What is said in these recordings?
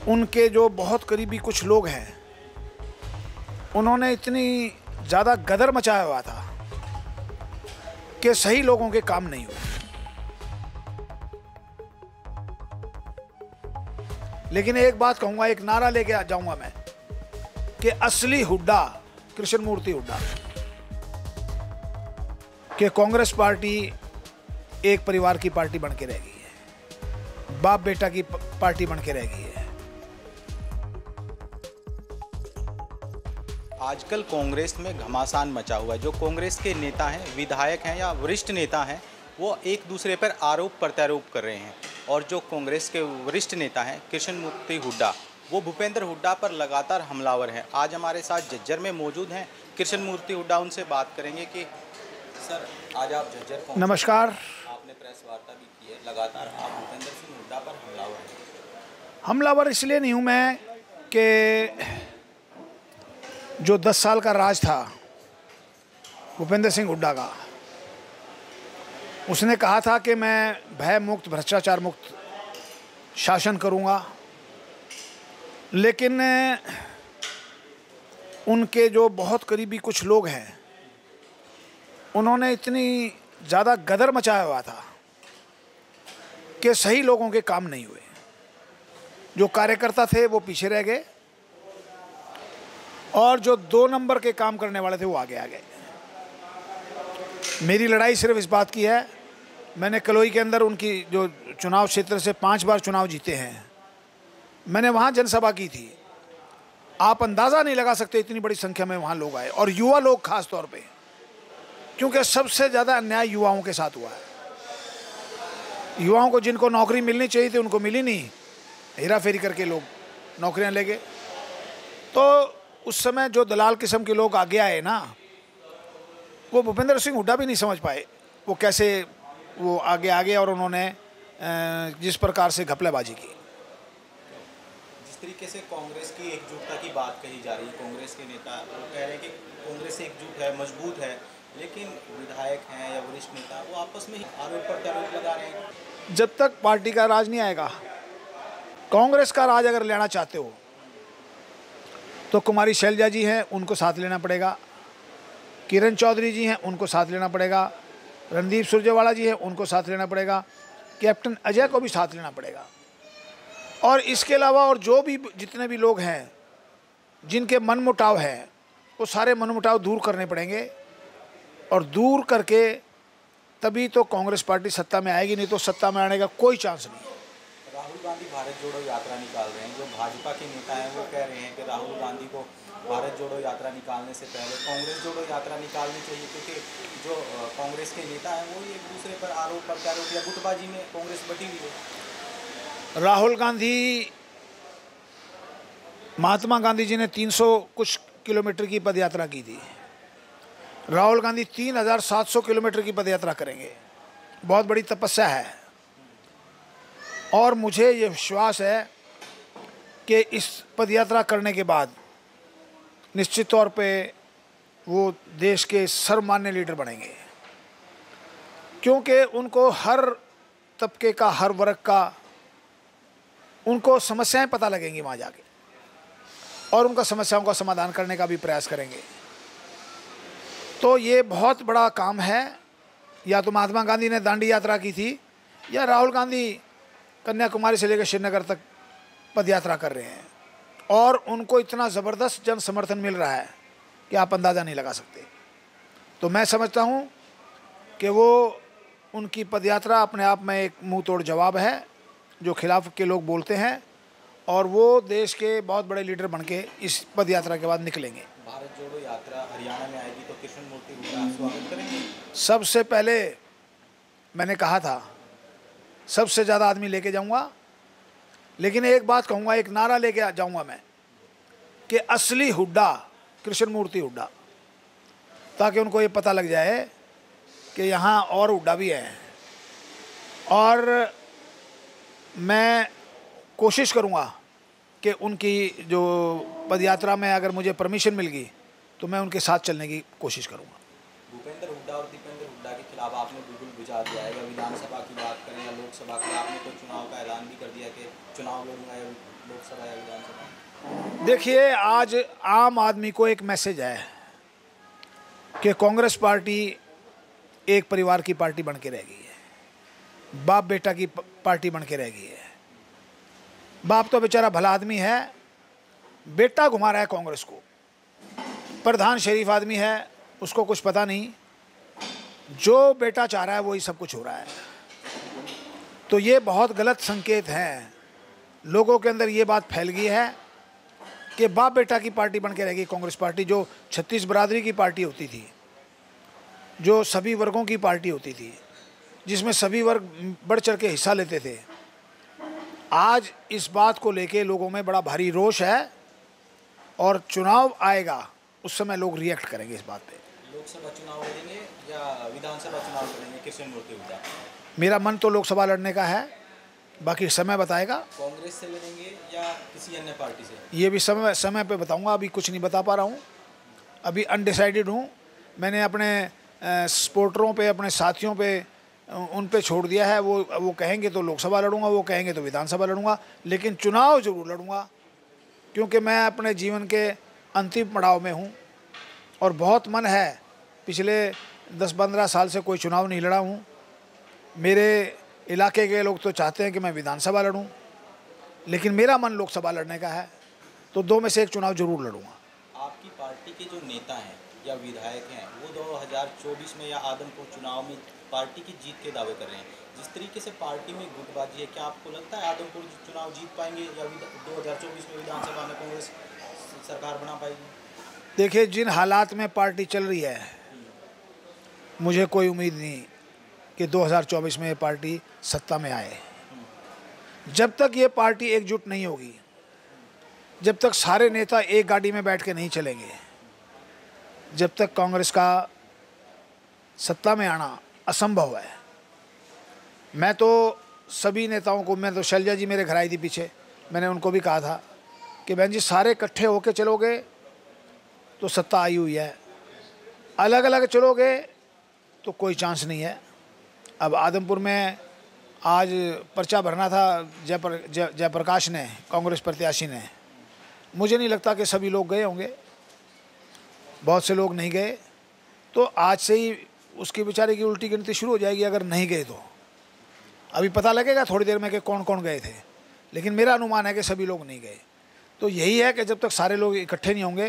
उनके जो बहुत करीबी कुछ लोग हैं, उन्होंने इतनी ज़्यादा गदर मचाया हुआ था कि सही लोगों के काम नहीं हुए। लेकिन एक बात कहूँगा, एक नारा लेके आ जाऊँगा मैं कि असली हुड्डा कृष्णमूर्ति हुड्डा, कि कांग्रेस पार्टी एक परिवार की पार्टी बन के रह गई है, बाप बेटा की पार्टी बन के रह गई है। आजकल कांग्रेस में घमासान मचा हुआ है। जो कांग्रेस के नेता हैं, विधायक हैं या वरिष्ठ नेता हैं, वो एक दूसरे पर आरोप प्रत्यारोप कर रहे हैं। और जो कांग्रेस के वरिष्ठ नेता हैं कृष्णमूर्ति हुड्डा, वो भूपेंद्र हुड्डा पर लगातार हमलावर हैं। आज हमारे साथ झज्जर में मौजूद हैं कृष्णमूर्ति हुड्डा। उनसे बात करेंगे कि सर, आज आप झज्जर पहुंचे। नमस्कार। आपने प्रेस वार्ता भी की है, लगातार आप भूपेंद्र सिंह हुड्डा पर हमलावर हैं। हमलावर इसलिए नहीं हूँ मैं कि जो 10 साल का राज था भूपेंद्र सिंह हुड्डा का, उसने कहा था कि मैं भय मुक्त, भ्रष्टाचार मुक्त शासन करूँगा। लेकिन उनके जो बहुत करीबी कुछ लोग हैं, उन्होंने इतनी ज़्यादा गदर मचाया हुआ था कि सही लोगों के काम नहीं हुए। जो कार्यकर्ता थे वो पीछे रह गए और जो 2 नंबर के काम करने वाले थे वो आगे आ गए। मेरी लड़ाई सिर्फ इस बात की है, मैंने कलोई के अंदर उनकी जो चुनाव क्षेत्र से 5 बार चुनाव जीते हैं, मैंने वहाँ जनसभा की थी। आप अंदाज़ा नहीं लगा सकते इतनी बड़ी संख्या में वहाँ लोग आए, और युवा लोग खास तौर पे, क्योंकि सबसे ज़्यादा अन्याय युवाओं के साथ हुआ है। युवाओं को जिनको नौकरी मिलनी चाहिए थी उनको मिली नहीं, हेरा फेरी करके लोग नौकरियाँ ले गए। तो उस समय जो दलाल किस्म के लोग आगे आए ना, वो भूपेंद्र सिंह हुड्डा भी नहीं समझ पाए वो कैसे वो आगे आ गए, और उन्होंने जिस प्रकार से घपलेबाजी की। जिस तरीके से कांग्रेस की एकजुटता की बात कही जा रही है, कांग्रेस के नेता वो कह रहे हैं कि कांग्रेस एकजुट है, मजबूत है, लेकिन विधायक हैं या वरिष्ठ नेता वो आपस में ही आरोप प्रत्यारोप लगा रहे हैं। जब तक पार्टी का राज नहीं आएगा, कांग्रेस का राज अगर लेना चाहते हो तो कुमारी शैलजा जी हैं, उनको साथ लेना पड़ेगा। किरण चौधरी जी हैं, उनको साथ लेना पड़ेगा। रणदीप सुरजेवाला जी हैं, उनको साथ लेना पड़ेगा। कैप्टन अजय को भी साथ लेना पड़ेगा। और इसके अलावा और जो भी जितने भी लोग हैं जिनके मनमुटाव हैं, वो सारे मनमुटाव दूर करने पड़ेंगे, और दूर करके तभी तो कांग्रेस पार्टी सत्ता में आएगी, नहीं तो सत्ता में आने का कोई चांस नहीं है। राहुल गांधी भारत जोड़ो यात्रा निकाल रहे हैं। जो भाजपा के नेता हैं वो कह रहे हैं कि राहुल गांधी को भारत जोड़ो यात्रा निकालने से पहले कांग्रेस जोड़ो यात्रा निकालनी चाहिए, क्योंकि जो कांग्रेस के नेता हैं वो एक दूसरे पर आरोप प्रत्यारोप या गुटबाजी में कांग्रेस बटी हुई है। राहुल गांधी, महात्मा गांधी जी ने 300 कुछ किलोमीटर की पदयात्रा की थी। राहुल गांधी 3700 किलोमीटर की पदयात्रा करेंगे। बहुत बड़ी तपस्या है, और मुझे ये विश्वास है कि इस पदयात्रा करने के बाद निश्चित तौर पे वो देश के सर्वमान्य लीडर बनेंगे, क्योंकि उनको हर तबके का, हर वर्ग का, उनको समस्याएं पता लगेंगी वहाँ जाके, और उनका समस्याओं का समाधान करने का भी प्रयास करेंगे। तो ये बहुत बड़ा काम है। या तो महात्मा गांधी ने दांडी यात्रा की थी, या राहुल गांधी कन्याकुमारी से लेकर श्रीनगर तक पदयात्रा कर रहे हैं, और उनको इतना ज़बरदस्त जन समर्थन मिल रहा है कि आप अंदाज़ा नहीं लगा सकते। तो मैं समझता हूँ कि वो उनकी पदयात्रा अपने आप में एक मुंह तोड़ जवाब है जो खिलाफ के लोग बोलते हैं, और वो देश के बहुत बड़े लीडर बन के इस पदयात्रा के बाद निकलेंगे। भारत जोड़ो यात्रा हरियाणा में आएगी तो कृष्णमूर्ति हुड्डा स्वागत करेंगे। सबसे पहले मैंने कहा था सबसे ज़्यादा आदमी लेके जाऊंगा, लेकिन एक बात कहूँगा, एक नारा लेके जाऊंगा मैं कि असली हुड्डा कृष्णमूर्ति हुड्डा, ताकि उनको ये पता लग जाए कि यहाँ और हुड्डा भी हैं। और मैं कोशिश करूँगा कि उनकी जो पदयात्रा में अगर मुझे परमिशन मिल गई तो मैं उनके साथ चलने की कोशिश करूँगा। भूपेंद्र हुड्डा और दीपेंद्र हुड्डा के खिलाफ आपने बिल्कुल विचार दिया है, या विधानसभा की बात करें या लोकसभा लोकसभा का, आपने तो चुनाव का ऐलान भी कर दिया कि चुनाव लड़ूंगा या लोकसभा या विधानसभा। देखिए, आज आम आदमी को एक मैसेज है कि कांग्रेस पार्टी एक परिवार की पार्टी बन के रह गई है, बाप बेटा की पार्टी बन के रह गई है। बाप तो बेचारा भला आदमी है, बेटा घुमा रहा है कांग्रेस को। प्रधान शरीफ आदमी है, उसको कुछ पता नहीं, जो बेटा चाह रहा है वही सब कुछ हो रहा है। तो ये बहुत गलत संकेत हैं। लोगों के अंदर ये बात फैल गई है कि बाप बेटा की पार्टी बन के रह गई कांग्रेस पार्टी, जो 36 बरादरी की पार्टी होती थी, जो सभी वर्गों की पार्टी होती थी, जिसमें सभी वर्ग बढ़ चढ़ के हिस्सा लेते थे। आज इस बात को लेके लोगों में बड़ा भारी रोष है और चुनाव आएगा उस समय लोग रिएक्ट करेंगे इस बात पे। लोकसभा चुनाव लड़ेंगे या विधानसभा चुनाव लड़ेंगे कृष्ण मूर्ति हुड्डा? मेरा मन तो लोकसभा लड़ने का है, बाकी समय बताएगा। कांग्रेस से लड़ेंगे या किसी अन्य पार्टी से? ये भी समय पे बताऊंगा, अभी कुछ नहीं बता पा रहा हूँ, अभी अनडिसाइडेड हूँ। मैंने अपने सपोर्टरों पे, अपने साथियों पे, उन पे छोड़ दिया है। वो कहेंगे तो लोकसभा लड़ूंगा, वो कहेंगे तो विधानसभा लड़ूंगा, लेकिन चुनाव जरूर लड़ूंगा, क्योंकि मैं अपने जीवन के अंतिम पड़ाव में हूँ और बहुत मन है। पिछले 10-15 साल से कोई चुनाव नहीं लड़ा हूँ। मेरे इलाके के लोग तो चाहते हैं कि मैं विधानसभा लड़ूं, लेकिन मेरा मन लोकसभा लड़ने का है, तो दो में से एक चुनाव जरूर लड़ूंगा। आपकी पार्टी के जो नेता हैं या विधायक हैं वो 2024 में या आदमपुर चुनाव में पार्टी की जीत के दावे कर रहे हैं। जिस तरीके से पार्टी में गुटबाजी है, क्या आपको लगता है आदमपुर चुनाव जीत पाएंगे या 2024 में विधानसभा में कांग्रेस सरकार बना पाएगी? देखिए, जिन हालात में पार्टी चल रही है, मुझे कोई उम्मीद नहीं कि 2024 में ये पार्टी सत्ता में आए। जब तक ये पार्टी एकजुट नहीं होगी, जब तक सारे नेता एक गाड़ी में बैठ के नहीं चलेंगे, जब तक कांग्रेस का सत्ता में आना असंभव है। मैं तो सभी नेताओं को, मैं तो शैलजा जी मेरे घर आई थी पीछे, मैंने उनको भी कहा था कि बहन जी सारे इकट्ठे होके चलोगे तो सत्ता आई हुई है, अलग अलग चलोगे तो कोई चांस नहीं है। अब आदमपुर में आज पर्चा भरना था जयप्रकाश ने, कांग्रेस प्रत्याशी ने। मुझे नहीं लगता कि सभी लोग गए होंगे, बहुत से लोग नहीं गए, तो आज से ही उसकी बेचारे की उल्टी गिनती शुरू हो जाएगी अगर नहीं गए तो। अभी पता लगेगा थोड़ी देर में कि कौन कौन गए थे, लेकिन मेरा अनुमान है कि सभी लोग नहीं गए। तो यही है कि जब तक सारे लोग इकट्ठे नहीं होंगे,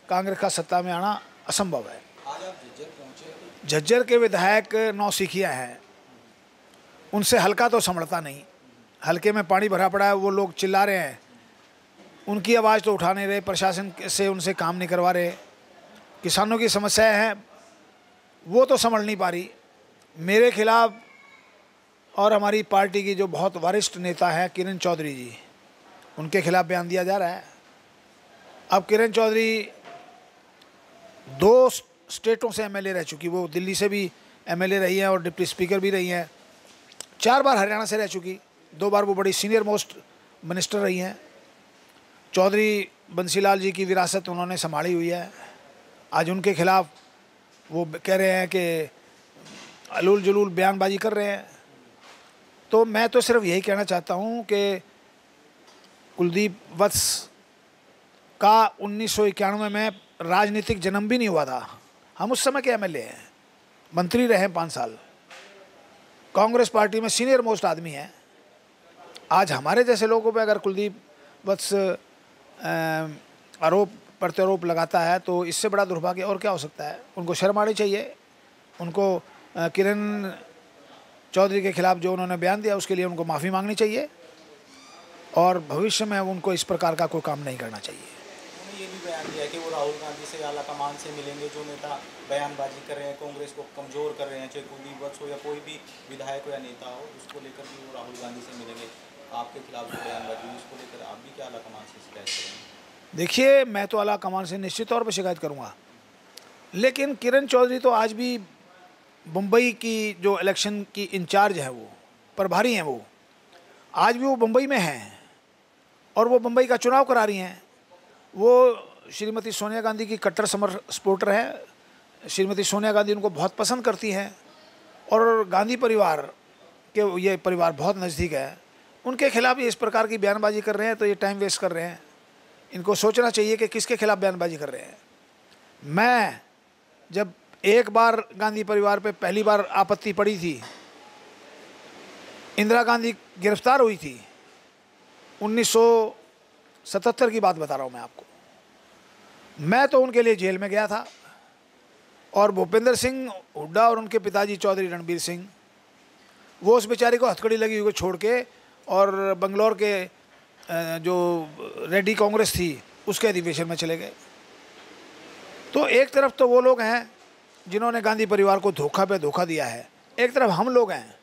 कांग्रेस का सत्ता में आना असंभव है। आज आप झज्जर पहुँचे? झज्जर के विधायक नौसिखिया हैं, उनसे हल्का तो संभलता नहीं। हल्के में पानी भरा पड़ा है, वो लोग चिल्ला रहे हैं, उनकी आवाज़ तो उठा नहीं रहे, प्रशासन से उनसे काम नहीं करवा रहे। किसानों की समस्याएं हैं, वो तो संभल नहीं पा रही। मेरे खिलाफ और हमारी पार्टी की जो बहुत वरिष्ठ नेता हैं किरण चौधरी जी, उनके खिलाफ बयान दिया जा रहा है। अब किरण चौधरी 2 स्टेटों से एमएलए रह चुकी, वो दिल्ली से भी एमएलए रही हैं और डिप्टी स्पीकर भी रही हैं। 4 बार हरियाणा से रह चुकी, 2 बार वो बड़ी सीनियर मोस्ट मिनिस्टर रही हैं। चौधरी बंसीलाल जी की विरासत उन्होंने संभाली हुई है। आज उनके खिलाफ वो कह रहे हैं कि अलूल जलूल बयानबाजी कर रहे हैं। तो मैं तो सिर्फ यही कहना चाहता हूँ कि कुलदीप वत्स का 1991 में राजनीतिक जन्म भी नहीं हुआ था। हम उस समय के एमएलए हैं, मंत्री रहे 5 साल, कांग्रेस पार्टी में सीनियर मोस्ट आदमी है। आज हमारे जैसे लोगों पे अगर कुलदीप वत्स आरोप प्रत्यारोप लगाता है तो इससे बड़ा दुर्भाग्य और क्या हो सकता है। उनको शर्म आनी चाहिए। उनको किरण चौधरी के खिलाफ जो उन्होंने बयान दिया उसके लिए उनको माफ़ी मांगनी चाहिए और भविष्य में उनको इस प्रकार का कोई काम नहीं करना चाहिए। उन्होंने ये भी बयान दिया कि वो राहुल गांधी से आला कमान से मिलेंगे। जो नेता बयानबाजी कर रहे हैं, कांग्रेस को कमज़ोर कर रहे हैं, चाहे कुलदीप वत्स हो या कोई भी विधायक हो या नेता हो, उसको लेकर भी वो राहुल गांधी से मिलेंगे। आपके खिलाफ जो बयानबाजी हुई उसको लेकर आप भी क्या आला कमान से शिकायत करेंगे? देखिए, मैं तो आला कमान से निश्चित तौर पर शिकायत करूँगा, लेकिन किरण चौधरी तो आज भी मुंबई की जो इलेक्शन की इंचार्ज है, वो प्रभारी हैं, वो आज भी वो मुंबई में हैं और वो मुंबई का चुनाव करा रही हैं। वो श्रीमती सोनिया गांधी की कट्टर सपोर्टर हैं। श्रीमती सोनिया गांधी उनको बहुत पसंद करती हैं और गांधी परिवार कि ये परिवार बहुत नज़दीक है, उनके खिलाफ ये इस प्रकार की बयानबाजी कर रहे हैं तो ये टाइम वेस्ट कर रहे हैं। इनको सोचना चाहिए कि किसके खिलाफ बयानबाजी कर रहे हैं। मैं जब एक बार गांधी परिवार पे पहली बार आपत्ति पड़ी थी, इंदिरा गांधी गिरफ्तार हुई थी, 1977 की बात बता रहा हूँ मैं आपको। मैं तो उनके लिए जेल में गया था और भूपेंद्र सिंह हुड्डा और उनके पिताजी चौधरी रणबीर सिंह, वो उस बेचारी को हथकड़ी लगी हुई को छोड़ के और बंगलौर के जो रेड्डी कांग्रेस थी उसके अधिवेशन में चले गए। तो एक तरफ तो वो लोग हैं जिन्होंने गांधी परिवार को धोखा पे धोखा दिया है, एक तरफ हम लोग हैं।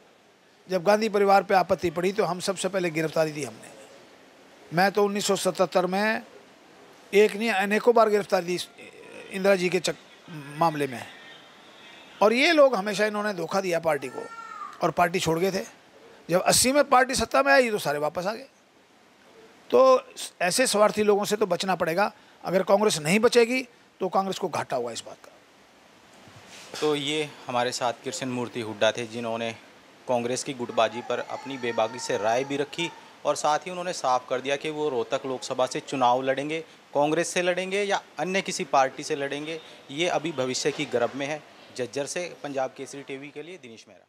जब गांधी परिवार पे आपत्ति पड़ी तो हम सबसे पहले गिरफ्तारी दी हमने। मैं तो 1977 में एक नहीं अनेकों बार गिरफ्तारी दी इंदिरा जी के मामले में, और ये लोग हमेशा इन्होंने धोखा दिया पार्टी को और पार्टी छोड़ गए थे। जब 80 में पार्टी सत्ता में आई तो सारे वापस आ गए। तो ऐसे स्वार्थी लोगों से तो बचना पड़ेगा। अगर कांग्रेस नहीं बचेगी तो कांग्रेस को घाटा होगा इस बात का। तो ये हमारे साथ कृष्ण मूर्ति हुड्डा थे, जिन्होंने कांग्रेस की गुटबाजी पर अपनी बेबाकी से राय भी रखी और साथ ही उन्होंने साफ कर दिया कि वो रोहतक लोकसभा से चुनाव लड़ेंगे, कांग्रेस से लड़ेंगे या अन्य किसी पार्टी से लड़ेंगे, ये अभी भविष्य की गर्भ में है। जज्जर से पंजाब केसरी टीवी के लिए दिनेश मेहरा।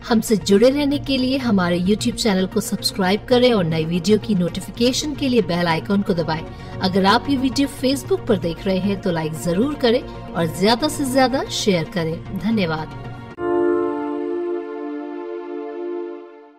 हमसे जुड़े रहने के लिए हमारे YouTube चैनल को सब्सक्राइब करें और नई वीडियो की नोटिफिकेशन के लिए बेल आइकॉन को दबाएं। अगर आप ये वीडियो Facebook पर देख रहे हैं तो लाइक जरूर करें और ज्यादा से ज्यादा शेयर करें। धन्यवाद।